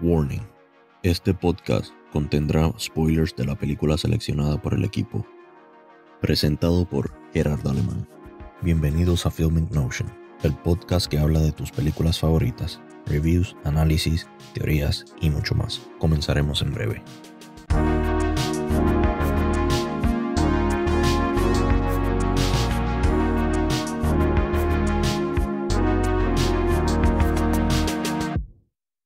Warning. Este podcast contendrá spoilers de la película seleccionada por el equipo. Presentado por Gerard Alemán. Bienvenidos a Filming Notion, el podcast que habla de tus películas favoritas, reviews, análisis, teorías y mucho más. Comenzaremos en breve.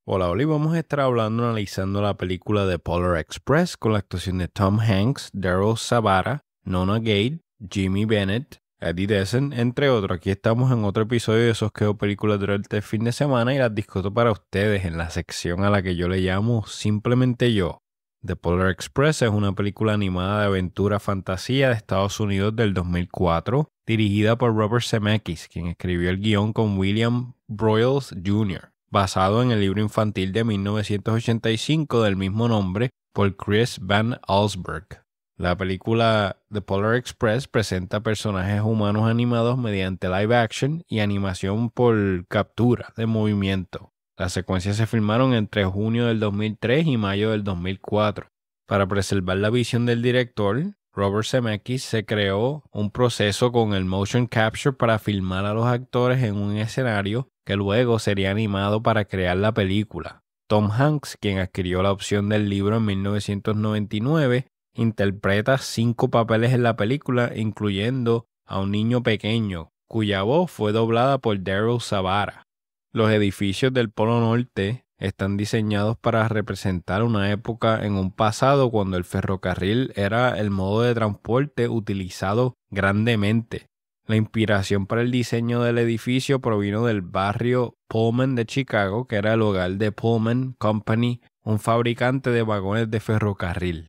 Hola, hoy vamos a estar analizando la película de Polar Express con la actuación de Tom Hanks, Daryl Sabara, Nona Gate, Jimmy Bennett, Eddie Dessen, entre otros. Aquí estamos en otro episodio de esos que veo películas durante el fin de semana y las discuto para ustedes en la sección a la que yo le llamo Simplemente Yo. The Polar Express es una película animada de aventura fantasía de Estados Unidos del 2004, dirigida por Robert Zemeckis, quien escribió el guión con William Broyles Jr., basado en el libro infantil de 1985 del mismo nombre por Chris Van Allsburg. La película The Polar Express presenta personajes humanos animados mediante live action y animación por captura de movimiento. Las secuencias se filmaron entre junio del 2003 y mayo del 2004. Para preservar la visión del director, Robert Zemeckis se creó un proceso con el motion capture para filmar a los actores en un escenario que luego sería animado para crear la película. Tom Hanks, quien adquirió la opción del libro en 1999, interpreta 5 papeles en la película, incluyendo a un niño pequeño, cuya voz fue doblada por Daryl Sabara. Los edificios del Polo Norte están diseñados para representar una época en un pasado cuando el ferrocarril era el modo de transporte utilizado grandemente. La inspiración para el diseño del edificio provino del barrio Pullman de Chicago, que era el hogar de Pullman Company, un fabricante de vagones de ferrocarril.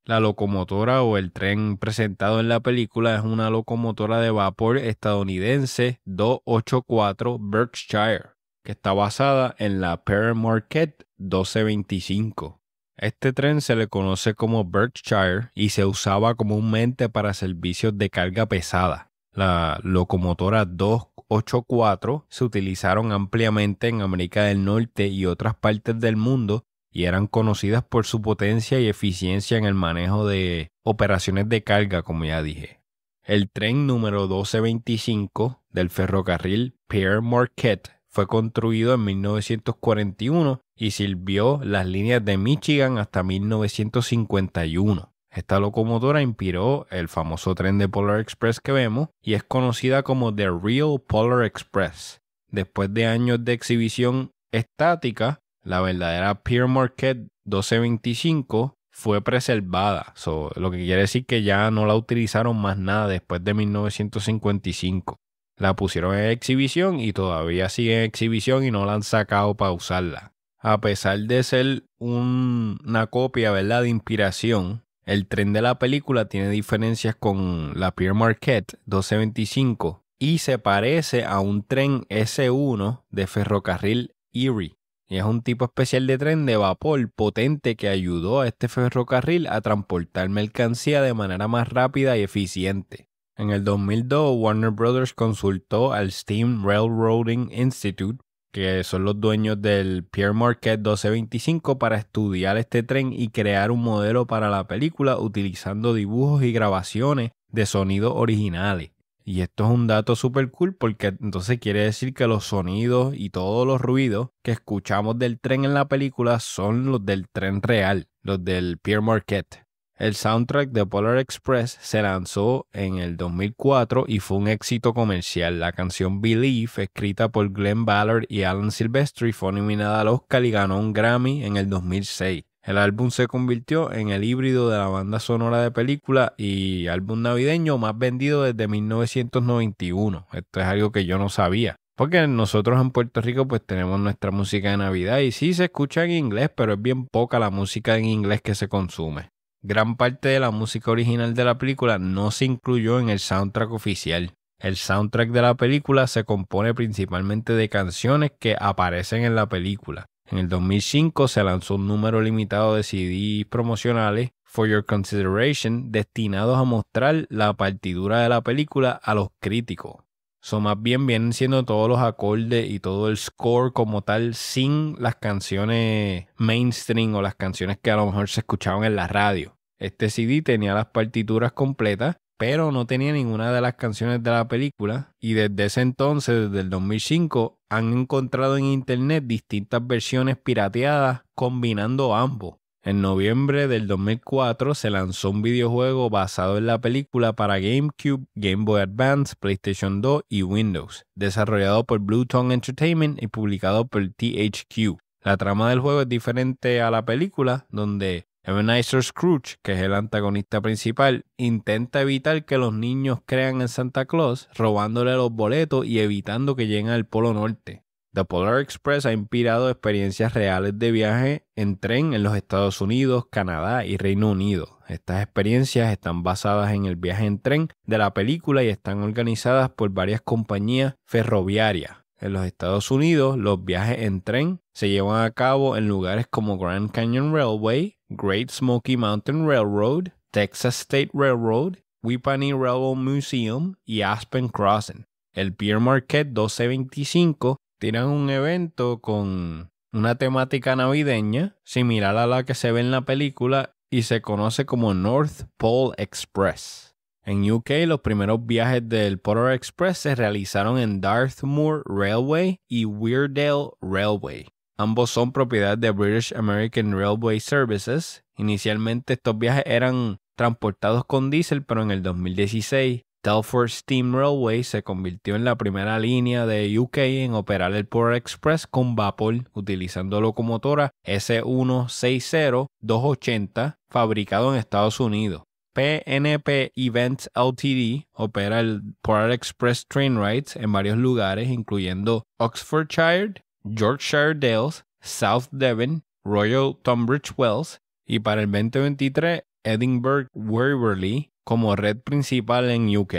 La locomotora o el tren presentado en la película es una locomotora de vapor estadounidense 284 Berkshire, que está basada en la Pere Marquette 1225. Este tren se le conoce como Berkshire y se usaba comúnmente para servicios de carga pesada. La locomotora 284 se utilizaron ampliamente en América del Norte y otras partes del mundo y eran conocidas por su potencia y eficiencia en el manejo de operaciones de carga, como ya dije. El tren número 1225 del ferrocarril Pere Marquette fue construido en 1941 y sirvió las líneas de Michigan hasta 1951. Esta locomotora inspiró el famoso tren de Polar Express que vemos y es conocida como The Real Polar Express. Después de años de exhibición estática, la verdadera Pere Marquette 1225 fue preservada, lo que quiere decir que ya no la utilizaron más nada después de 1955. La pusieron en exhibición y todavía sigue en exhibición y no la han sacado para usarla. A pesar de ser una copia, ¿verdad?, de inspiración, el tren de la película tiene diferencias con la Pere Marquette 1225 y se parece a un tren S1 de ferrocarril Erie. Y es un tipo especial de tren de vapor potente que ayudó a este ferrocarril a transportar mercancía de manera más rápida y eficiente. En el 2002, Warner Brothers consultó al Steam Railroading Institute, que son los dueños del Pere Marquette 1225, para estudiar este tren y crear un modelo para la película utilizando dibujos y grabaciones de sonidos originales. Y esto es un dato súper cool porque entonces quiere decir que los sonidos y todos los ruidos que escuchamos del tren en la película son los del tren real, los del Pere Marquette. El soundtrack de Polar Express se lanzó en el 2004 y fue un éxito comercial. La canción Believe, escrita por Glenn Ballard y Alan Silvestri, fue nominada al Oscar y ganó un Grammy en el 2006. El álbum se convirtió en el híbrido de la banda sonora de película y álbum navideño más vendido desde 1991. Esto es algo que yo no sabía. Porque nosotros en Puerto Rico pues tenemos nuestra música de Navidad y sí se escucha en inglés, pero es bien poca la música en inglés que se consume. Gran parte de la música original de la película no se incluyó en el soundtrack oficial. El soundtrack de la película se compone principalmente de canciones que aparecen en la película. En el 2005 se lanzó un número limitado de CDs promocionales, For Your Consideration, destinados a mostrar la partidura de la película a los críticos. Más bien vienen siendo todos los acordes y todo el score como tal sin las canciones mainstream o las canciones que a lo mejor se escuchaban en la radio. Este CD tenía las partituras completas, pero no tenía ninguna de las canciones de la película y desde ese entonces, desde el 2005, han encontrado en internet distintas versiones pirateadas combinando ambos. En noviembre del 2004 se lanzó un videojuego basado en la película para GameCube, Game Boy Advance, PlayStation 2 y Windows, desarrollado por Blue Tongue Entertainment y publicado por THQ. La trama del juego es diferente a la película, donde Ebenezer Scrooge, que es el antagonista principal, intenta evitar que los niños crean en Santa Claus, robándole los boletos y evitando que lleguen al Polo Norte. The Polar Express ha inspirado experiencias reales de viaje en tren en los Estados Unidos, Canadá y Reino Unido. Estas experiencias están basadas en el viaje en tren de la película y están organizadas por varias compañías ferroviarias. En los Estados Unidos, los viajes en tren se llevan a cabo en lugares como Grand Canyon Railway, Great Smoky Mountain Railroad, Texas State Railroad, Whippany Railroad Museum y Aspen Crossing. El Pier Marquette 1225 tiran un evento con una temática navideña similar a la que se ve en la película y se conoce como North Pole Express. En UK, los primeros viajes del Polar Express se realizaron en Dartmoor Railway y Weardale Railway. Ambos son propiedad de British American Railway Services. Inicialmente estos viajes eran transportados con diésel, pero en el 2016 Telford Steam Railway se convirtió en la primera línea de UK en operar el Polar Express con vapor utilizando locomotora S160280 fabricado en Estados Unidos. PNP Events Ltd. opera el Polar Express Train Rides en varios lugares incluyendo Oxfordshire, Yorkshire Dales, South Devon, Royal Tunbridge Wells y para el 2023 Edinburgh Waverley como red principal en UK.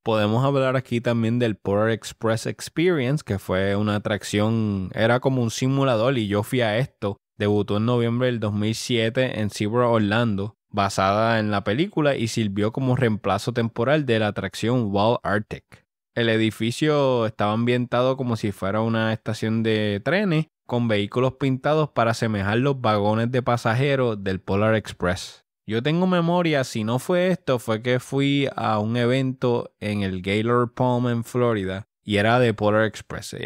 Podemos hablar aquí también del Polar Express Experience, que fue una atracción, era como un simulador y yo fui a esto. Debutó en noviembre del 2007 en SeaWorld Orlando, basada en la película y sirvió como reemplazo temporal de la atracción Wild Arctic. El edificio estaba ambientado como si fuera una estación de trenes con vehículos pintados para asemejar los vagones de pasajeros del Polar Express. Yo tengo memoria, si no fue esto, fue que fui a un evento en el Gaylord Palm en Florida y era de Polar Express.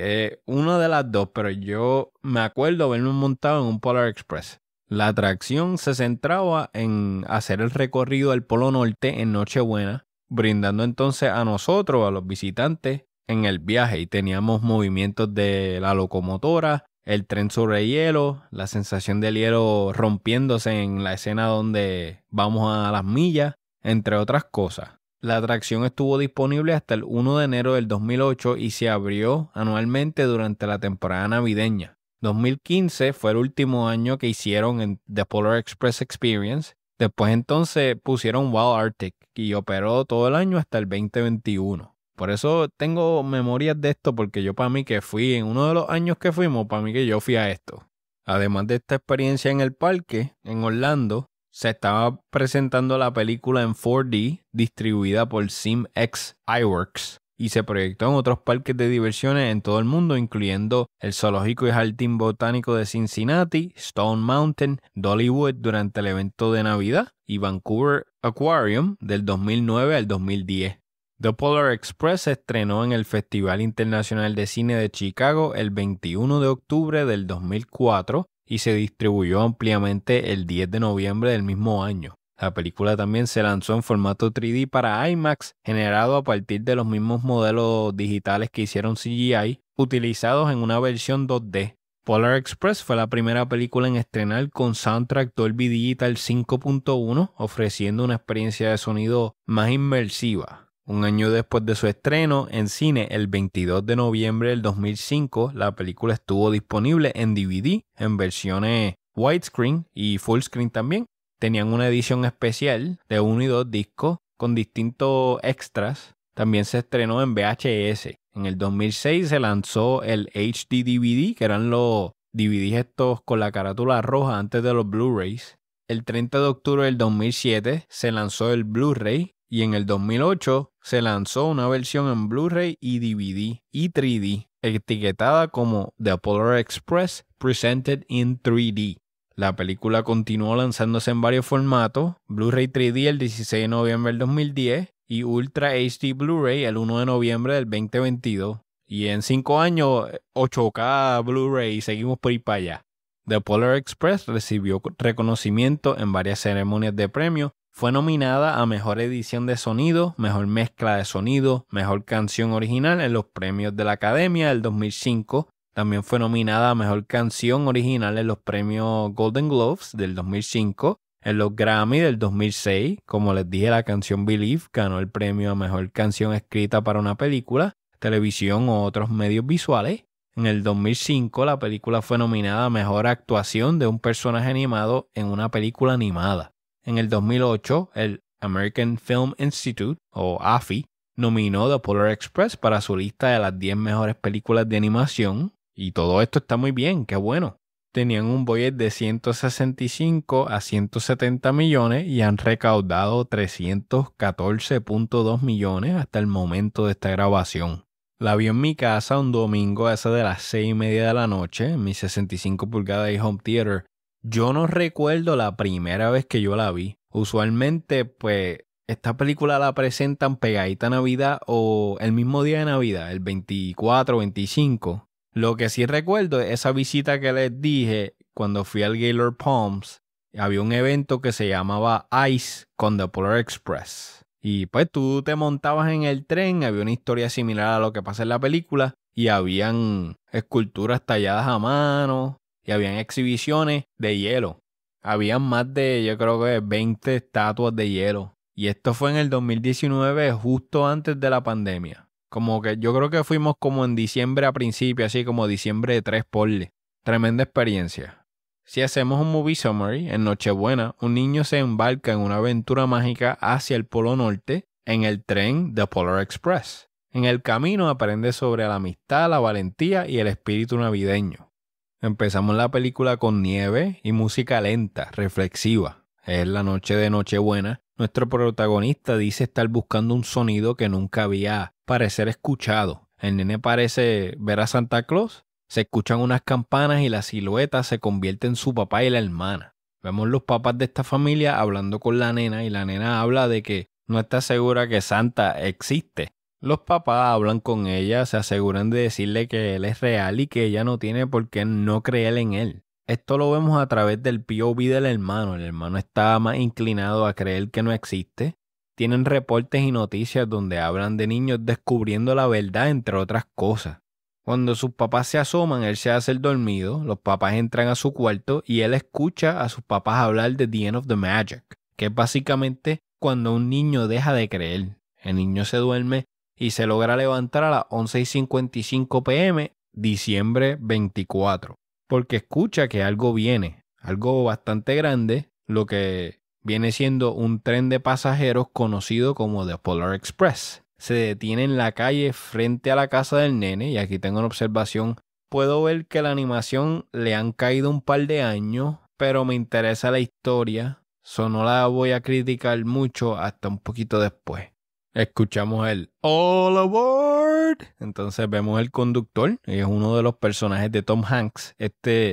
Una de las dos, pero yo me acuerdo haberme montado en un Polar Express. La atracción se centraba en hacer el recorrido del Polo Norte en Nochebuena, brindando entonces a nosotros, a los visitantes, en el viaje y teníamos movimientos de la locomotora, el tren sobre hielo, la sensación del hielo rompiéndose en la escena donde vamos a las millas, entre otras cosas. La atracción estuvo disponible hasta el 1 de enero del 2008 y se abrió anualmente durante la temporada navideña. 2015 fue el último año que hicieron en The Polar Express Experience. Después entonces pusieron Wild Arctic y operó todo el año hasta el 2021. Por eso tengo memorias de esto, porque yo para mí que fui, en uno de los años que fuimos, para mí que yo fui a esto. Además de esta experiencia en el parque, en Orlando, se estaba presentando la película en 4D, distribuida por SimX iWorks, y se proyectó en otros parques de diversiones en todo el mundo, incluyendo el Zoológico y Jardín Botánico de Cincinnati, Stone Mountain, Dollywood durante el evento de Navidad y Vancouver Aquarium del 2009 al 2010. The Polar Express se estrenó en el Festival Internacional de Cine de Chicago el 21 de octubre del 2004 y se distribuyó ampliamente el 10 de noviembre del mismo año. La película también se lanzó en formato 3D para IMAX, generado a partir de los mismos modelos digitales que hicieron CGI, utilizados en una versión 2D. Polar Express fue la primera película en estrenar con soundtrack Dolby Digital 5.1, ofreciendo una experiencia de sonido más inmersiva. Un año después de su estreno en cine, el 22 de noviembre del 2005, la película estuvo disponible en DVD en versiones widescreen y full screen también. Tenían una edición especial de 1 y 2 discos con distintos extras. También se estrenó en VHS. En el 2006 se lanzó el HD DVD, que eran los DVDs estos con la carátula roja antes de los Blu-rays. El 30 de octubre del 2007 se lanzó el Blu-ray y en el 2008 se lanzó una versión en Blu-ray y DVD y 3D, etiquetada como The Polar Express Presented in 3D. La película continuó lanzándose en varios formatos, Blu-ray 3D el 16 de noviembre del 2010 y Ultra HD Blu-ray el 1 de noviembre del 2022. Y en 5 años, 8K Blu-ray y seguimos por ir para allá. The Polar Express recibió reconocimiento en varias ceremonias de premios. Fue nominada a Mejor Edición de Sonido, Mejor Mezcla de Sonido, Mejor Canción Original en los premios de la Academia del 2005. También fue nominada a Mejor Canción Original en los premios Golden Globes del 2005. En los Grammy del 2006, como les dije, la canción Believe ganó el premio a Mejor Canción Escrita para una película, televisión o otros medios visuales. En el 2005, la película fue nominada a Mejor Actuación de un personaje animado en una película animada. En el 2008, el American Film Institute, o AFI, nominó The Polar Express para su lista de las 10 mejores películas de animación. Y todo esto está muy bien, qué bueno. Tenían un budget de 165 a 170 millones y han recaudado 314.2 millones hasta el momento de esta grabación. La vi en mi casa un domingo a eso de las 6:30 de la noche en mi 65 pulgadas de home theater. Yo no recuerdo la primera vez que yo la vi. Usualmente, pues, esta película la presentan pegadita a Navidad o el mismo día de Navidad, el 24 o 25. Lo que sí recuerdo es esa visita que les dije cuando fui al Gaylord Palms. Había un evento que se llamaba Ice con The Polar Express. Y pues tú te montabas en el tren, había una historia similar a lo que pasa en la película y habían esculturas talladas a mano y habían exhibiciones de hielo. Habían más de, yo creo que 20 estatuas de hielo. Y esto fue en el 2019, justo antes de la pandemia. Como que yo creo que fuimos como en diciembre a principio, así como diciembre de 3 porle. Tremenda experiencia. Si hacemos un movie summary, en Nochebuena, un niño se embarca en una aventura mágica hacia el Polo Norte en el tren The Polar Express. En el camino aprende sobre la amistad, la valentía y el espíritu navideño. Empezamos la película con nieve y música lenta, reflexiva. Es la noche de Nochebuena. Nuestro protagonista dice estar buscando un sonido que nunca había parecer escuchado. El nene parece ver a Santa Claus. Se escuchan unas campanas y la silueta se convierte en su papá y la hermana. Vemos los papás de esta familia hablando con la nena y la nena habla de que no está segura que Santa existe. Los papás hablan con ella, se aseguran de decirle que él es real y que ella no tiene por qué no creer en él. Esto lo vemos a través del POV del hermano. El hermano está más inclinado a creer que no existe. Tienen reportes y noticias donde hablan de niños descubriendo la verdad, entre otras cosas. Cuando sus papás se asoman, él se hace el dormido, los papás entran a su cuarto y él escucha a sus papás hablar de The End of the Magic, que es básicamente cuando un niño deja de creer. El niño se duerme y se logra levantar a las 11:55 p.m. diciembre 24, porque escucha que algo viene, algo bastante grande, lo que viene siendo un tren de pasajeros conocido como The Polar Express. Se detiene en la calle frente a la casa del nene y aquí tengo una observación. Puedo ver que la animación le han caído un par de años, pero me interesa la historia, no la voy a criticar mucho hasta un poquito después. Escuchamos el All Aboard. Entonces vemos el conductor, es uno de los personajes de Tom Hanks,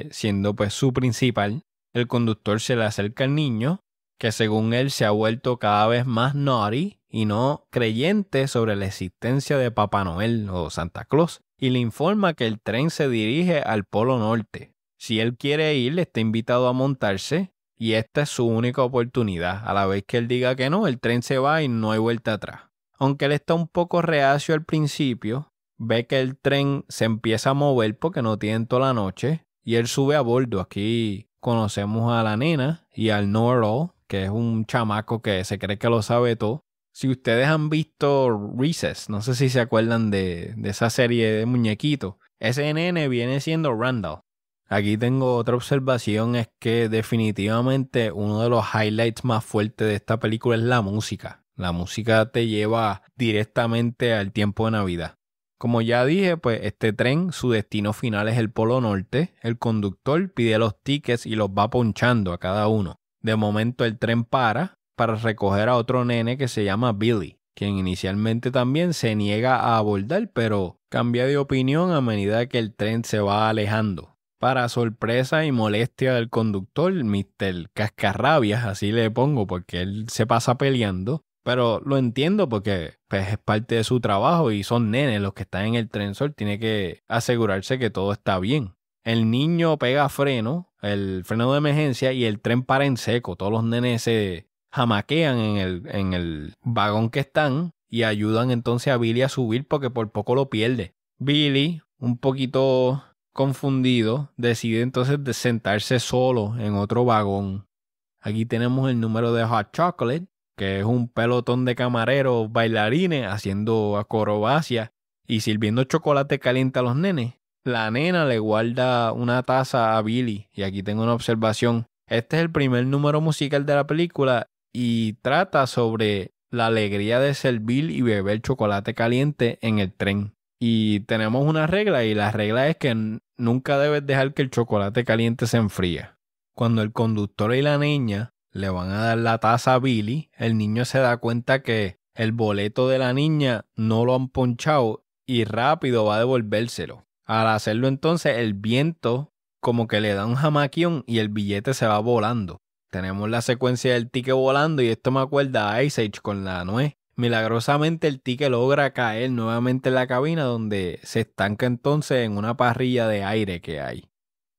siendo pues su principal. El conductor se le acerca al niño, que según él se ha vuelto cada vez más naughty y no creyente sobre la existencia de Papá Noel o Santa Claus, y le informa que el tren se dirige al Polo Norte. Si él quiere ir, está invitado a montarse y esta es su única oportunidad. A la vez que él diga que no, el tren se va y no hay vuelta atrás. Aunque él está un poco reacio al principio, ve que el tren se empieza a mover porque no tienen toda la noche y él sube a bordo. Aquí conocemos a la nena y al know-it-all, que es un chamaco que se cree que lo sabe todo. Si ustedes han visto Recess, no sé si se acuerdan de esa serie de muñequitos, ese nene viene siendo Randall. Aquí tengo otra observación, es que definitivamente uno de los highlights más fuertes de esta película es la música. La música te lleva directamente al tiempo de Navidad. Como ya dije, pues este tren, su destino final es el Polo Norte. El conductor pide los tickets y los va ponchando a cada uno. De momento el tren para para recoger a otro nene que se llama Billy, quien inicialmente también se niega a abordar, pero cambia de opinión a medida que el tren se va alejando. Para sorpresa y molestia del conductor, Mr. Cascarrabias, así le pongo porque él se pasa peleando, pero lo entiendo porque pues, es parte de su trabajo y son nenes los que están en el tren sol, tiene que asegurarse que todo está bien. El niño pega el freno de emergencia y el tren para en seco. Todos los nenes se jamaquean en el vagón que están y ayudan entonces a Billy a subir porque por poco lo pierde. Billy, un poquito confundido, decide entonces de sentarse solo en otro vagón. Aquí tenemos el número de Hot Chocolate, que es un pelotón de camareros bailarines haciendo acrobacia y sirviendo chocolate caliente a los nenes. La nena le guarda una taza a Billy y aquí tengo una observación. Este es el primer número musical de la película y trata sobre la alegría de servir y beber chocolate caliente en el tren. Y tenemos una regla y la regla es que nunca debes dejar que el chocolate caliente se enfríe. Cuando el conductor y la niña le van a dar la taza a Billy, el niño se da cuenta que el boleto de la niña no lo han ponchado y rápido va a devolvérselo. Al hacerlo entonces el viento como que le da un jamaquión y el billete se va volando. Tenemos la secuencia del ticket volando y esto me acuerda a Ice Age con la nuez. Milagrosamente el ticket logra caer nuevamente en la cabina donde se estanca entonces en una parrilla de aire que hay.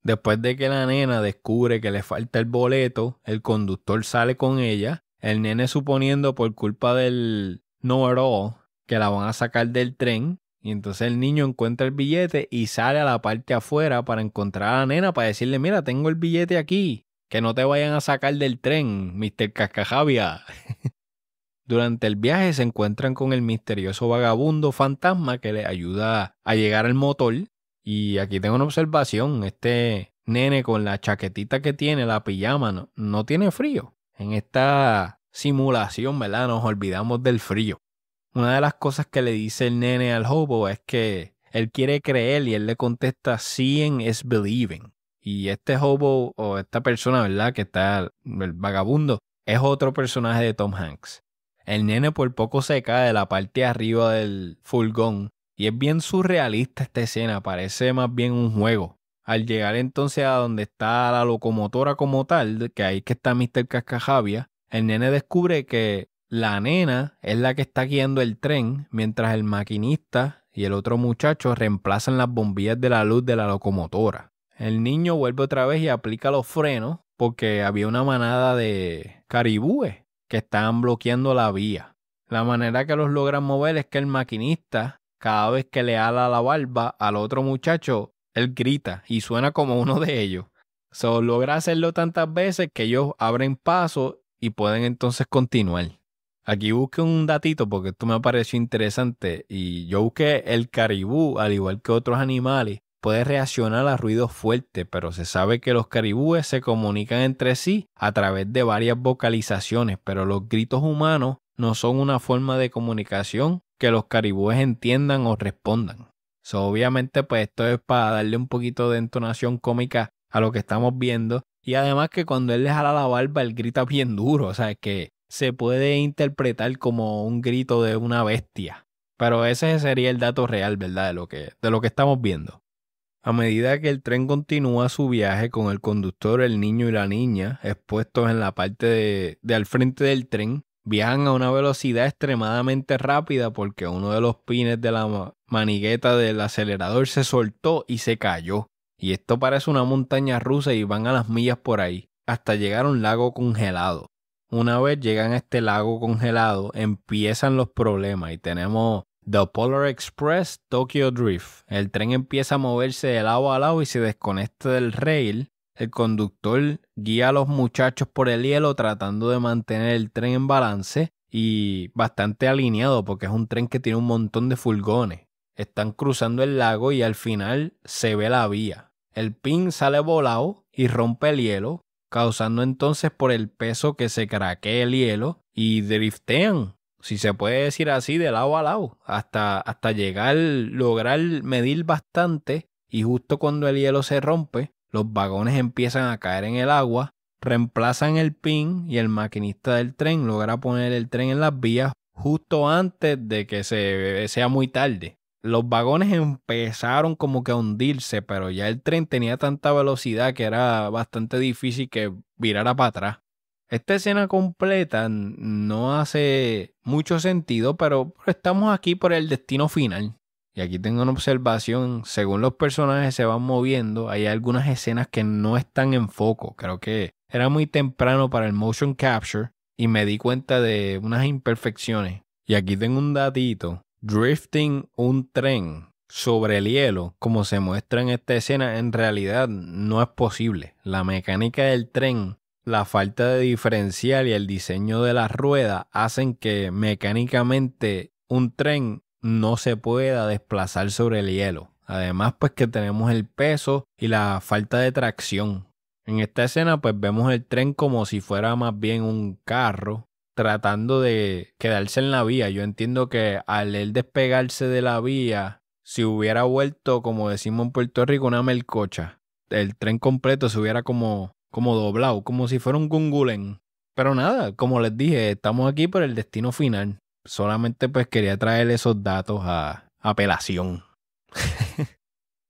Después de que la nena descubre que le falta el boleto, el conductor sale con ella, el nene suponiendo por culpa del know-it-all que la van a sacar del tren, y entonces el niño encuentra el billete y sale a la parte afuera para encontrar a la nena para decirle, mira, tengo el billete aquí, que no te vayan a sacar del tren, Mr. Cascajabia. Durante el viaje se encuentran con el misterioso vagabundo fantasma que les ayuda a llegar al motor. Y aquí tengo una observación, este nene con la chaquetita que tiene, la pijama, no tiene frío. En esta simulación, ¿verdad? Nos olvidamos del frío. Una de las cosas que le dice el nene al hobo es que él quiere creer y él le contesta, seeing is believing. Y este hobo o esta persona, ¿verdad? Que está el vagabundo, es otro personaje de Tom Hanks. El nene por poco se cae de la parte de arriba del furgón y es bien surrealista esta escena, parece más bien un juego. Al llegar entonces a donde está la locomotora como tal, que ahí que está Mr. Cascajabia, el nene descubre que la nena es la que está guiando el tren, mientras el maquinista y el otro muchacho reemplazan las bombillas de la luz de la locomotora. El niño vuelve otra vez y aplica los frenos porque había una manada de caribúes que estaban bloqueando la vía. La manera que los logran mover es que el maquinista, cada vez que le ala la barba al otro muchacho, él grita y suena como uno de ellos. Logra hacerlo tantas veces que ellos abren paso y pueden entonces continuar. Aquí busqué un datito porque esto me pareció interesante y yo busqué el caribú, al igual que otros animales, puede reaccionar a ruidos fuertes, pero se sabe que los caribúes se comunican entre sí a través de varias vocalizaciones, pero los gritos humanos no son una forma de comunicación que los caribúes entiendan o respondan. Obviamente, pues esto es para darle un poquito de entonación cómica a lo que estamos viendo y además que cuando él le jala la barba, él grita bien duro, o sea, que se puede interpretar como un grito de una bestia. Pero ese sería el dato real, ¿verdad? De lo que estamos viendo. A medida que el tren continúa su viaje con el conductor, el niño y la niña expuestos en la parte de al frente del tren, viajan a una velocidad extremadamente rápida porque uno de los pines de la manigueta del acelerador se soltó y se cayó. Y esto parece una montaña rusa y van a las millas por ahí, hasta llegar a un lago congelado. Una vez llegan a este lago congelado, empiezan los problemas y tenemos The Polar Express Tokyo Drift. El tren empieza a moverse de lado a lado y se desconecta del rail. El conductor guía a los muchachos por el hielo tratando de mantener el tren en balance y bastante alineado porque es un tren que tiene un montón de furgones. Están cruzando el lago y al final se ve la vía. El pin sale volado y rompe el hielo, causando entonces por el peso que se craquee el hielo y driftean, si se puede decir así, de lado a lado, hasta lograr medir bastante y justo cuando el hielo se rompe, los vagones empiezan a caer en el agua, reemplazan el pin y el maquinista del tren logra poner el tren en las vías justo antes de que sea muy tarde. Los vagones empezaron como que a hundirse, pero ya el tren tenía tanta velocidad que era bastante difícil que virara para atrás. Esta escena completa no hace mucho sentido, pero estamos aquí por el destino final. Y aquí tengo una observación, según los personajes se van moviendo, hay algunas escenas que no están en foco. Creo que era muy temprano para el motion capture y me di cuenta de unas imperfecciones. Y aquí tengo un datito. Drifting un tren sobre el hielo, como se muestra en esta escena, en realidad no es posible. La mecánica del tren, la falta de diferencial y el diseño de las ruedas hacen que mecánicamente un tren no se pueda desplazar sobre el hielo. Además, pues que tenemos el peso y la falta de tracción. En esta escena, pues vemos el tren como si fuera más bien un carro tratando de quedarse en la vía. Yo entiendo que al él despegarse de la vía, si hubiera vuelto, como decimos en Puerto Rico, una melcocha, el tren completo se hubiera como doblado, como si fuera un gungulen. Pero nada, como les dije, estamos aquí por el destino final. Solamente pues quería traer esos datos a apelación.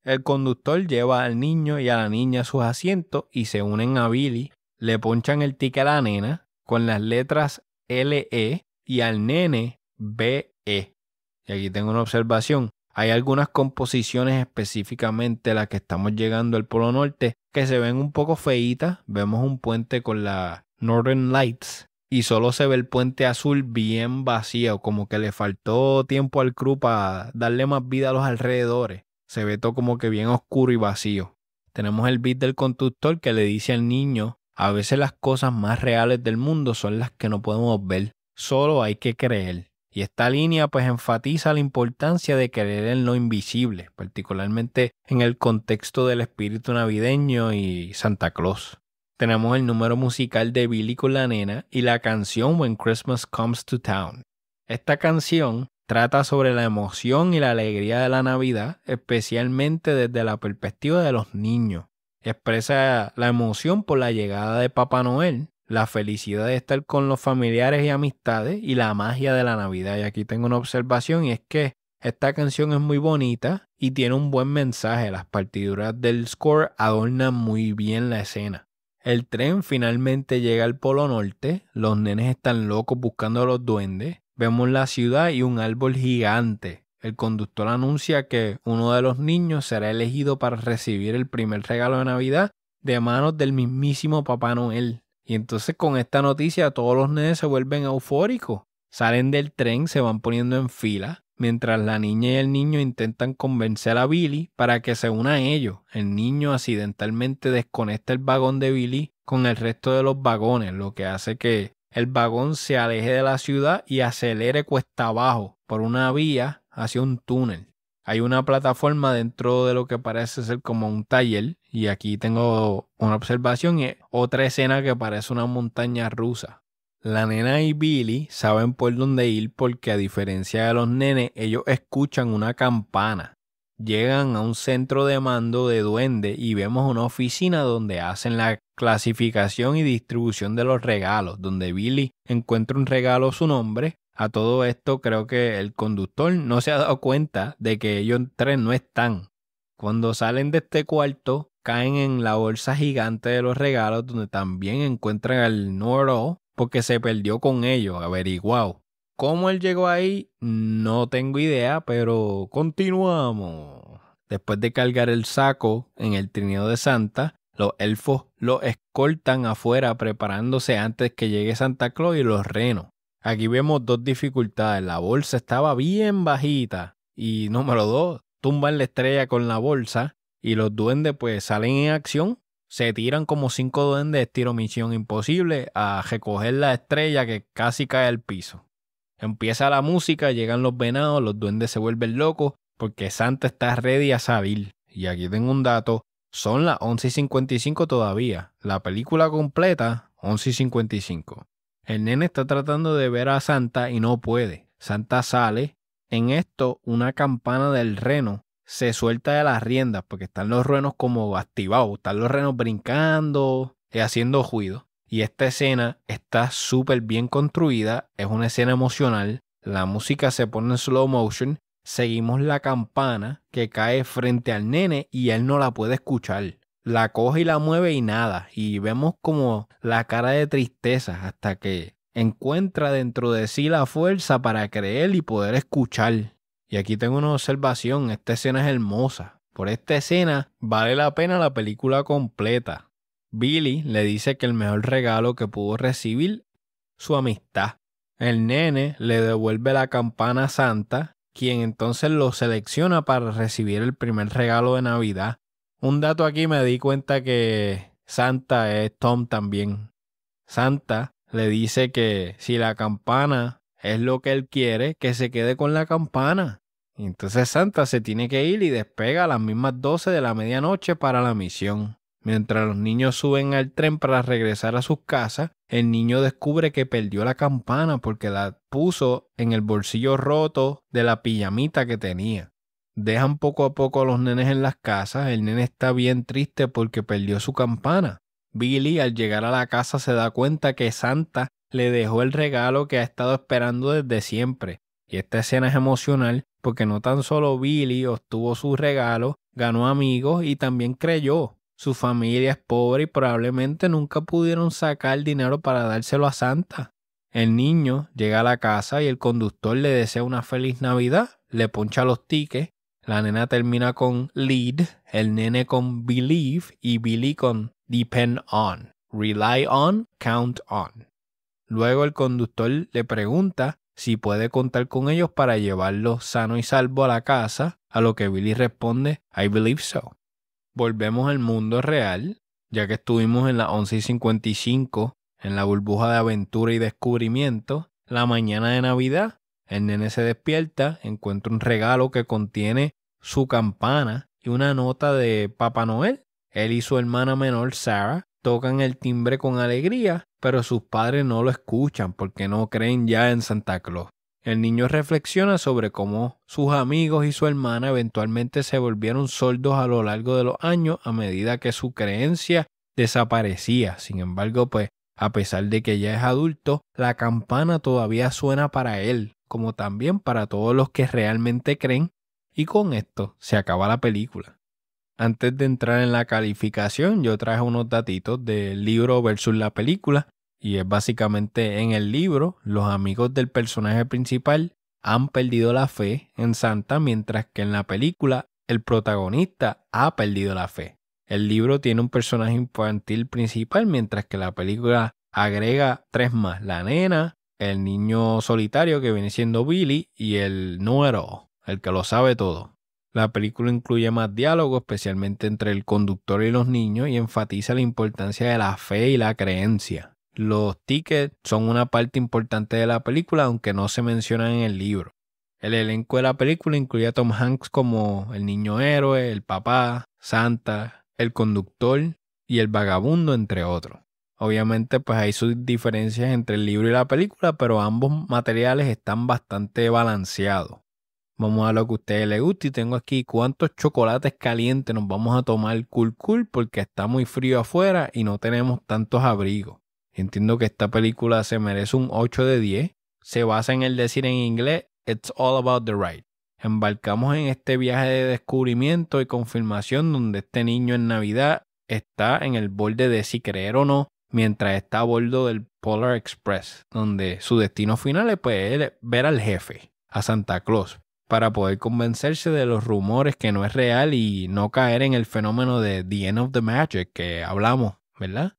El conductor lleva al niño y a la niña a sus asientos y se unen a Billy. Le ponchan el ticket a la nena con las letras LE y al nene BE. Y aquí tengo una observación. Hay algunas composiciones, específicamente las que estamos llegando al Polo Norte, que se ven un poco feitas. Vemos un puente con la Northern Lights y solo se ve el puente azul bien vacío, como que le faltó tiempo al crew para darle más vida a los alrededores. Se ve todo como que bien oscuro y vacío. Tenemos el beat del conductor que le dice al niño: a veces las cosas más reales del mundo son las que no podemos ver, solo hay que creer. Y esta línea pues enfatiza la importancia de creer en lo invisible, particularmente en el contexto del espíritu navideño y Santa Claus. Tenemos el número musical de Billy con la nena y la canción When Christmas Comes to Town. Esta canción trata sobre la emoción y la alegría de la Navidad, especialmente desde la perspectiva de los niños. Expresa la emoción por la llegada de Papá Noel, la felicidad de estar con los familiares y amistades y la magia de la Navidad. Y aquí tengo una observación, y es que esta canción es muy bonita y tiene un buen mensaje. Las partituras del score adornan muy bien la escena. El tren finalmente llega al Polo Norte, los nenes están locos buscando a los duendes, vemos la ciudad y un árbol gigante. El conductor anuncia que uno de los niños será elegido para recibir el primer regalo de Navidad de manos del mismísimo Papá Noel. Y entonces con esta noticia todos los nenes se vuelven eufóricos. Salen del tren, se van poniendo en fila, mientras la niña y el niño intentan convencer a Billy para que se una a ellos. El niño accidentalmente desconecta el vagón de Billy con el resto de los vagones, lo que hace que el vagón se aleje de la ciudad y acelere cuesta abajo por una vía hacia un túnel. Hay una plataforma dentro de lo que parece ser como un taller, y aquí tengo una observación y otra escena que parece una montaña rusa. La nena y Billy saben por dónde ir porque, a diferencia de los nenes, ellos escuchan una campana. Llegan a un centro de mando de duende y vemos una oficina donde hacen la clasificación y distribución de los regalos, donde Billy encuentra un regalo a su nombre. A todo esto creo que el conductor no se ha dado cuenta de que ellos tres no están. Cuando salen de este cuarto, caen en la bolsa gigante de los regalos, donde también encuentran al Know-It-All porque se perdió con ellos, averiguado. ¿Cómo él llegó ahí? No tengo idea, pero continuamos. Después de cargar el saco en el trineo de Santa, los elfos lo escoltan afuera preparándose antes que llegue Santa Claus y los renos. Aquí vemos dos dificultades. La bolsa estaba bien bajita y número 2, tumban la estrella con la bolsa y los duendes pues salen en acción. Se tiran como 5 duendes estilo Misión Imposible a recoger la estrella que casi cae al piso. Empieza la música, llegan los venados, los duendes se vuelven locos porque Santa está ready a salir. Y aquí tengo un dato, son las 11:55 todavía. La película completa, 11:55. El nene está tratando de ver a Santa y no puede. Santa sale. En esto, una campana del reno se suelta de las riendas porque están los renos como activados. Están los renos brincando haciendo ruido. Y esta escena está súper bien construida, es una escena emocional, la música se pone en slow motion, seguimos la campana que cae frente al nene y él no la puede escuchar. La coge y la mueve y nada, y vemos como la cara de tristeza hasta que encuentra dentro de sí la fuerza para creer y poder escuchar. Y aquí tengo una observación, esta escena es hermosa. Por esta escena vale la pena la película completa. Billy le dice que el mejor regalo que pudo recibir, su amistad. El nene le devuelve la campana a Santa, quien entonces lo selecciona para recibir el primer regalo de Navidad. Un dato aquí me di cuenta que Santa es Tom también. Santa le dice que si la campana es lo que él quiere, que se quede con la campana. Entonces Santa se tiene que ir y despega a las mismas 12 de la medianoche para la misión. Mientras los niños suben al tren para regresar a sus casas, el niño descubre que perdió la campana porque la puso en el bolsillo roto de la pijamita que tenía. Dejan poco a poco a los nenes en las casas, el nene está bien triste porque perdió su campana. Billy al llegar a la casa se da cuenta que Santa le dejó el regalo que ha estado esperando desde siempre. Y esta escena es emocional porque no tan solo Billy obtuvo su regalo, ganó amigos y también creyó. Su familia es pobre y probablemente nunca pudieron sacar dinero para dárselo a Santa. El niño llega a la casa y el conductor le desea una feliz Navidad, le poncha los tickets. La nena termina con lead, el nene con believe y Billy con depend on, rely on, count on. Luego el conductor le pregunta si puede contar con ellos para llevarlo sano y salvo a la casa, a lo que Billy responde, I believe so. Volvemos al mundo real, ya que estuvimos en las 11:55 en la burbuja de aventura y descubrimiento. La mañana de Navidad, el nene se despierta, encuentra un regalo que contiene su campana y una nota de Papá Noel. Él y su hermana menor, Sarah, tocan el timbre con alegría, pero sus padres no lo escuchan porque no creen ya en Santa Claus. El niño reflexiona sobre cómo sus amigos y su hermana eventualmente se volvieron sordos a lo largo de los años a medida que su creencia desaparecía. Sin embargo, pues, a pesar de que ya es adulto, la campana todavía suena para él, como también para todos los que realmente creen, y con esto se acaba la película. Antes de entrar en la calificación, yo traje unos datitos del libro versus la película. Y es básicamente en el libro, los amigos del personaje principal han perdido la fe en Santa, mientras que en la película el protagonista ha perdido la fe. El libro tiene un personaje infantil principal, mientras que la película agrega 3 más: la nena, el niño solitario que viene siendo Billy y el know-it-all, el que lo sabe todo. La película incluye más diálogo, especialmente entre el conductor y los niños, y enfatiza la importancia de la fe y la creencia. Los tickets son una parte importante de la película, aunque no se mencionan en el libro. El elenco de la película incluye a Tom Hanks como el niño héroe, el papá, Santa, el conductor y el vagabundo, entre otros. Obviamente, pues hay sus diferencias entre el libro y la película, pero ambos materiales están bastante balanceados. Vamos a lo que a ustedes les gusta y tengo aquí cuántos chocolates calientes nos vamos a tomar cool porque está muy frío afuera y no tenemos tantos abrigos. Entiendo que esta película se merece un 8 de 10. Se basa en el decir en inglés, It's all about the ride. Embarcamos en este viaje de descubrimiento y confirmación donde este niño en Navidad está en el borde de si creer o no, mientras está a bordo del Polar Express, donde su destino final es pues, ver al jefe, a Santa Claus, para poder convencerse de los rumores que no es real y no caer en el fenómeno de The End of the Magic que hablamos, ¿verdad?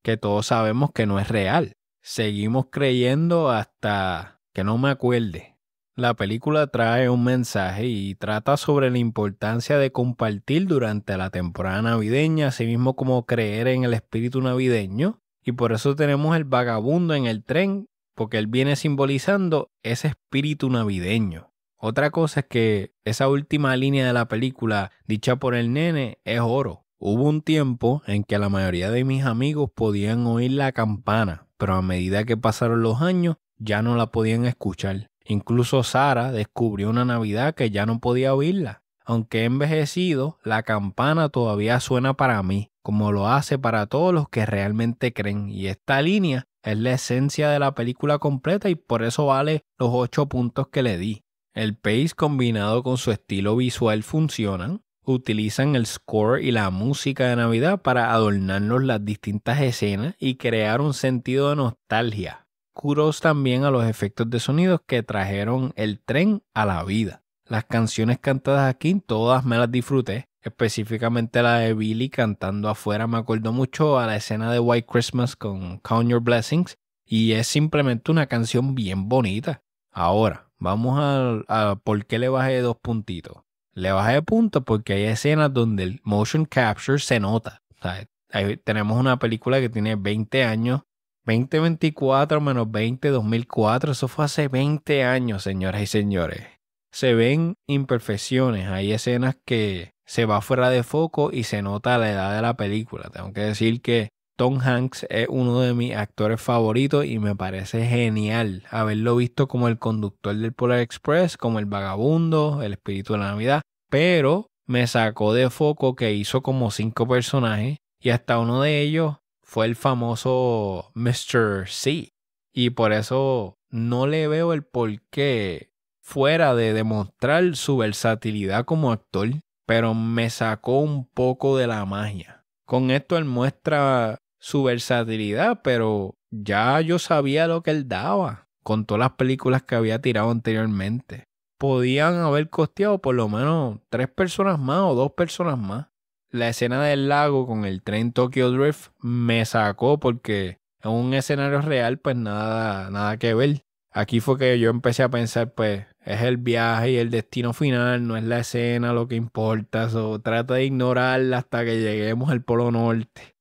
Que todos sabemos que no es real. Seguimos creyendo hasta que no me acuerde. La película trae un mensaje y trata sobre la importancia de compartir durante la temporada navideña, así mismo como creer en el espíritu navideño. Y por eso tenemos el vagabundo en el tren, porque él viene simbolizando ese espíritu navideño. Otra cosa es que esa última línea de la película, dicha por el nene, es oro. Hubo un tiempo en que la mayoría de mis amigos podían oír la campana, pero a medida que pasaron los años ya no la podían escuchar. Incluso Sara descubrió una Navidad que ya no podía oírla. Aunque he envejecido, la campana todavía suena para mí. como lo hace para todos los que realmente creen. Y esta línea es la esencia de la película completa y por eso vale los 8 puntos que le di. El pace combinado con su estilo visual funcionan. Utilizan el score y la música de Navidad para adornarnos las distintas escenas y crear un sentido de nostalgia. Kudos también a los efectos de sonido que trajeron el tren a la vida. Las canciones cantadas aquí todas me las disfruté, específicamente la de Billy cantando afuera me acordó mucho a la escena de White Christmas con Count Your Blessings y es simplemente una canción bien bonita. Ahora, vamos a por qué le bajé 2 puntitos. Le bajé puntos porque hay escenas donde el motion capture se nota. O sea, ahí tenemos una película que tiene 20 años, 2024 menos 20, 2004, eso fue hace 20 años, señoras y señores. Se ven imperfecciones, hay escenas que se va fuera de foco y se nota la edad de la película. Tengo que decir que Tom Hanks es uno de mis actores favoritos y me parece genial haberlo visto como el conductor del Polar Express, como el vagabundo, el espíritu de la Navidad, pero me sacó de foco que hizo como 5 personajes y hasta uno de ellos fue el famoso Mr. C. Y por eso no le veo el porqué fuera de demostrar su versatilidad como actor, pero me sacó un poco de la magia. Con esto él muestra su versatilidad, pero ya yo sabía lo que él daba con todas las películas que había tirado anteriormente. Podían haber costeado por lo menos 3 personas más o 2 personas más. La escena del lago con el tren Tokyo Drift me sacó porque en un escenario real pues nada que ver. Aquí fue que yo empecé a pensar pues es el viaje y el destino final, no es la escena lo que importa. Trata de ignorarla hasta que lleguemos al Polo Norte.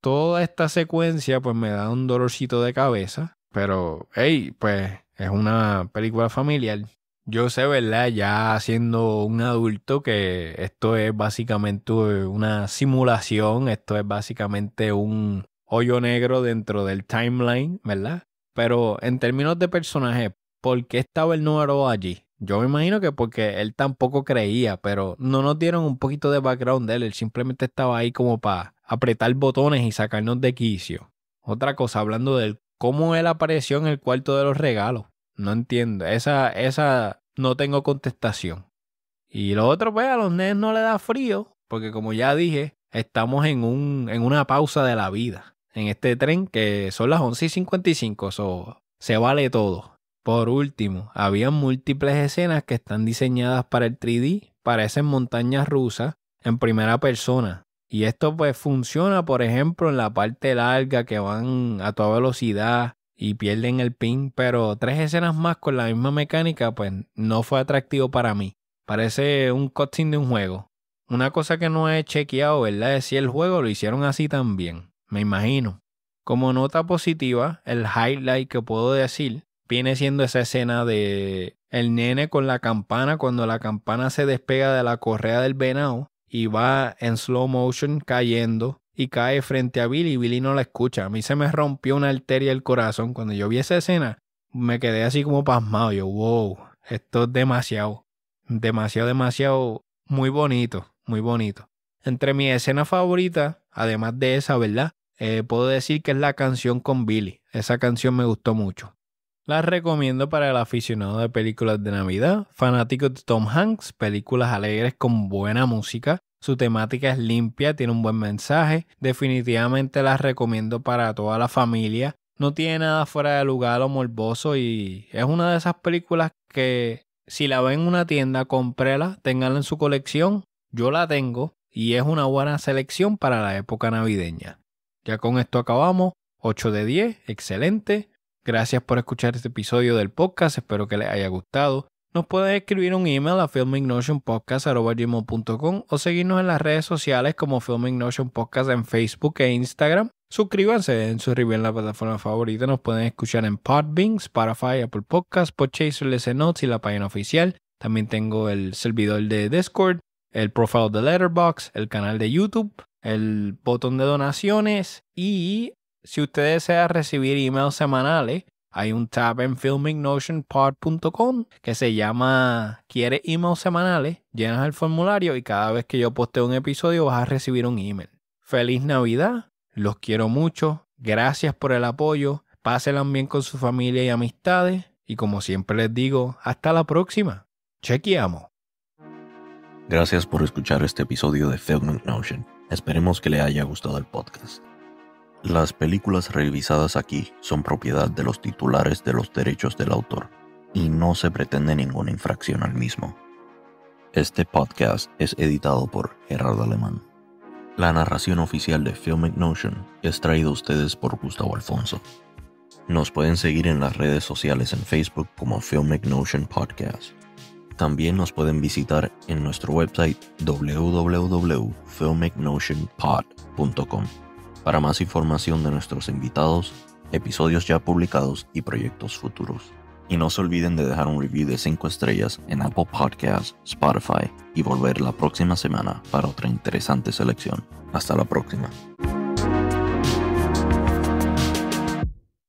Toda esta secuencia pues me da un dolorcito de cabeza, pero hey, pues es una película familiar. Yo sé, ¿verdad? Ya siendo un adulto que esto es básicamente una simulación, esto es básicamente un hoyo negro dentro del timeline, ¿verdad? Pero en términos de personaje, ¿por qué estaba el número 2 allí? Yo me imagino que porque él tampoco creía, pero no nos dieron un poquito de background de él. Él simplemente estaba ahí como para apretar botones y sacarnos de quicio. Otra cosa, hablando de él, cómo él apareció en el cuarto de los regalos. No entiendo. Esa no tengo contestación. Y lo otro, pues, a los nenes no le da frío, porque como ya dije, estamos en una pausa de la vida. En este tren que son las 11:55, se vale todo. Por último, había múltiples escenas que están diseñadas para el 3D, parecen montañas rusas en primera persona. Y esto pues funciona, por ejemplo, en la parte larga que van a toda velocidad y pierden el pin, pero 3 escenas más con la misma mecánica pues no fue atractivo para mí. Parece un cutscene de un juego. Una cosa que no he chequeado, ¿verdad? Es si el juego lo hicieron así también. Me imagino. Como nota positiva, el highlight que puedo decir viene siendo esa escena de el nene con la campana cuando la campana se despega de la correa del venado y va en slow motion cayendo y cae frente a Billy y Billy no la escucha. A mí se me rompió una arteria del corazón. Cuando yo vi esa escena, me quedé así como pasmado. Yo, wow, esto es demasiado, muy bonito, muy bonito. Entre mis escenas favoritas, además de esa, ¿verdad? Puedo decir que es la canción con Billy. Esa canción me gustó mucho. La recomiendo para el aficionado de películas de Navidad, fanáticos de Tom Hanks, películas alegres con buena música. Su temática es limpia, tiene un buen mensaje. Definitivamente las recomiendo para toda la familia. No tiene nada fuera de lugar o morboso y es una de esas películas que si la ven en una tienda, cómprela, ténganla en su colección. Yo la tengo y es una buena selección para la época navideña. Ya con esto acabamos. 8 de 10, excelente. Gracias por escuchar este episodio del podcast, espero que les haya gustado. Nos pueden escribir un email a filmignotionpodcast@gmail.com o seguirnos en las redes sociales como Filming Notion Podcast en Facebook e Instagram. Suscríbanse, den su review en la plataforma favorita. Nos pueden escuchar en Podbean, Spotify, Apple Podcasts, Podchaser, Listen Notes y la página oficial. También tengo el servidor de Discord, el profile de Letterboxd, el canal de YouTube, el botón de donaciones y si usted desea recibir emails semanales, hay un tab en filmignotionpod.com que se llama ¿Quiere emails semanales? Llenas el formulario y cada vez que yo posteo un episodio vas a recibir un email. feliz Navidad, los quiero mucho, gracias por el apoyo, pásenla bien con su familia y amistades y como siempre les digo, hasta la próxima. Chequeamos. Gracias por escuchar este episodio de Film Notion. Esperemos que le haya gustado el podcast. Las películas revisadas aquí son propiedad de los titulares de los derechos del autor y no se pretende ninguna infracción al mismo. Este podcast es editado por Gerardo Alemán. La narración oficial de Film Notion es traída a ustedes por Gustavo Alfonso. Nos pueden seguir en las redes sociales en Facebook como Film Notion Podcast. También nos pueden visitar en nuestro website www.filmicnotionpod.com para más información de nuestros invitados, episodios ya publicados y proyectos futuros. Y no se olviden de dejar un review de 5 estrellas en Apple Podcasts, Spotify y volver la próxima semana para otra interesante selección. Hasta la próxima.